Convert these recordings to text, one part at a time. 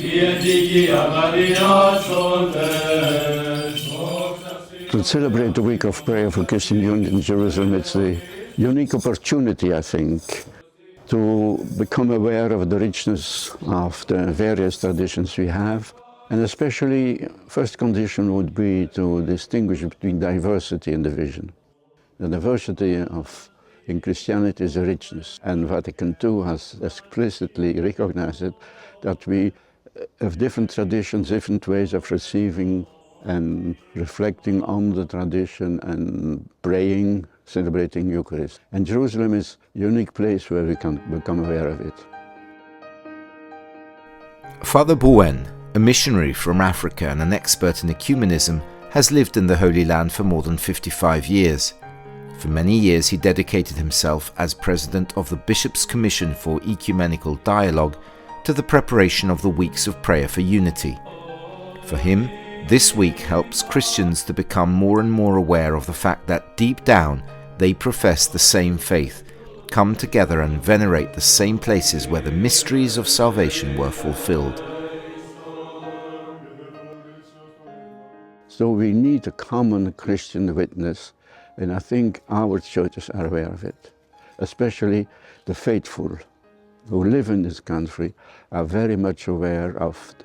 To celebrate the week of prayer for Christian unity in Jerusalem, it's a unique opportunity, I think, to become aware of the richness of the various traditions we have. And especially, first condition would be to distinguish between diversity and division. The diversity in Christianity is a richness, and Vatican II has explicitly recognized it, that we have different traditions, different ways of receiving and reflecting on the tradition and praying, celebrating Eucharist. And Jerusalem is a unique place where we can become aware of it. Father Bouen, a missionary from Africa and an expert in ecumenism, has lived in the Holy Land for more than 55 years. For many years he dedicated himself as president of the Bishops' Commission for Ecumenical Dialogue to the preparation of the weeks of prayer for unity. For him, this week helps Christians to become more and more aware of the fact that deep down they profess the same faith, come together and venerate the same places where the mysteries of salvation were fulfilled. So we need a common Christian witness, and I think our churches are aware of it. Especially the faithful who live in this country are very much aware of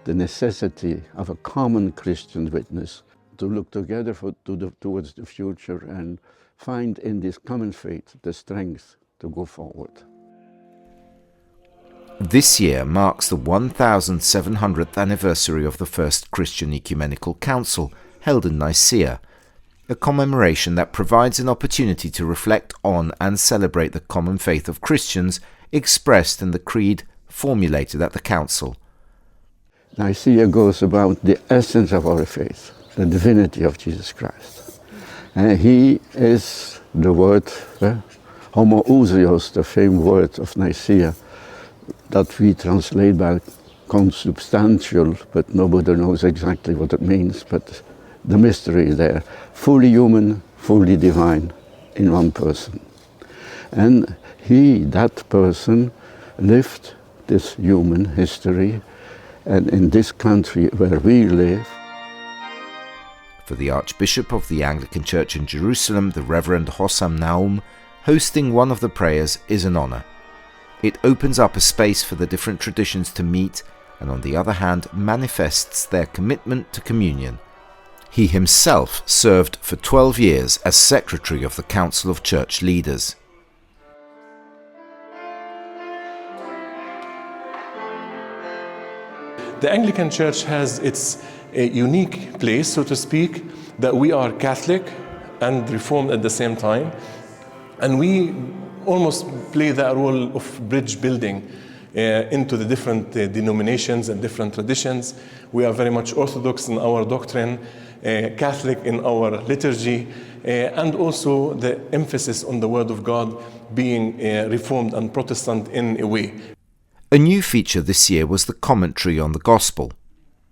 the necessity of a common Christian witness to look together towards the future and find in this common faith the strength to go forward. This year marks the 1700th anniversary of the First Christian Ecumenical Council, held in Nicaea, a commemoration that provides an opportunity to reflect on and celebrate the common faith of Christians expressed in the creed formulated at the Council. Nicaea goes about the essence of our faith, the divinity of Jesus Christ. And he is the word, homoousios, the famed word of Nicaea, that we translate by consubstantial, but nobody knows exactly what it means, but the mystery is there. Fully human, fully divine in one person. And he, that person, lived this human history, and in this country where we live. For the Archbishop of the Anglican Church in Jerusalem, the Reverend Hossam Naum, hosting one of the prayers is an honor. It opens up a space for the different traditions to meet, and on the other hand manifests their commitment to communion. He himself served for 12 years as secretary of the Council of Church Leaders. The Anglican Church has its unique place, so to speak, that we are Catholic and Reformed at the same time. And we almost play that role of bridge building into the different denominations and different traditions. We are very much Orthodox in our doctrine, Catholic in our liturgy, and also the emphasis on the Word of God being Reformed and Protestant in a way. A new feature this year was the commentary on the Gospel.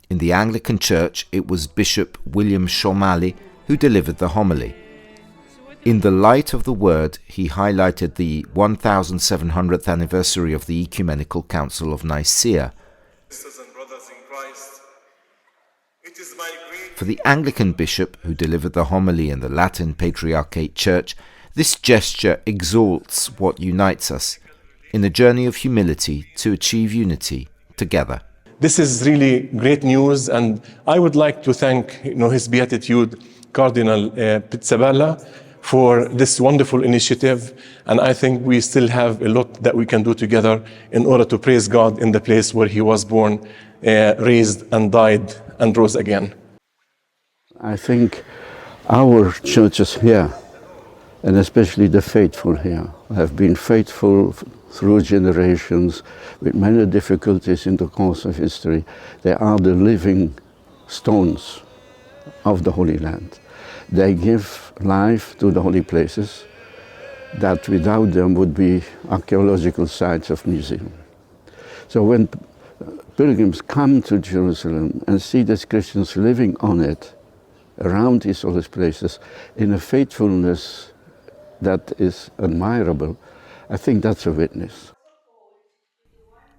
In the Anglican Church, it was Bishop William Shomali who delivered the homily. In the light of the Word, he highlighted the 1700th anniversary of the Ecumenical Council of Nicaea. For the Anglican bishop who delivered the homily in the Latin Patriarchate Church, this gesture exalts what unites us in a journey of humility to achieve unity together. This is really great news, and I would like to thank His Beatitude, Cardinal Pizzaballa, for this wonderful initiative, and I think we still have a lot that we can do together in order to praise God in the place where He was born, raised and died and rose again. I think our churches here, and especially the faithful here, have been faithful through generations with many difficulties in the course of history. They are the living stones of the Holy Land. They give life to the holy places that without them would be archaeological sites of museum. So when pilgrims come to Jerusalem and see these Christians living on it, around these holy places, in a faithfulness that is admirable, I think that's a witness.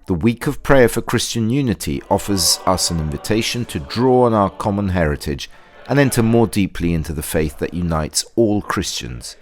the Week of Prayer for Christian Unity offers us an invitation to draw on our common heritage and enter more deeply into the faith that unites all Christians.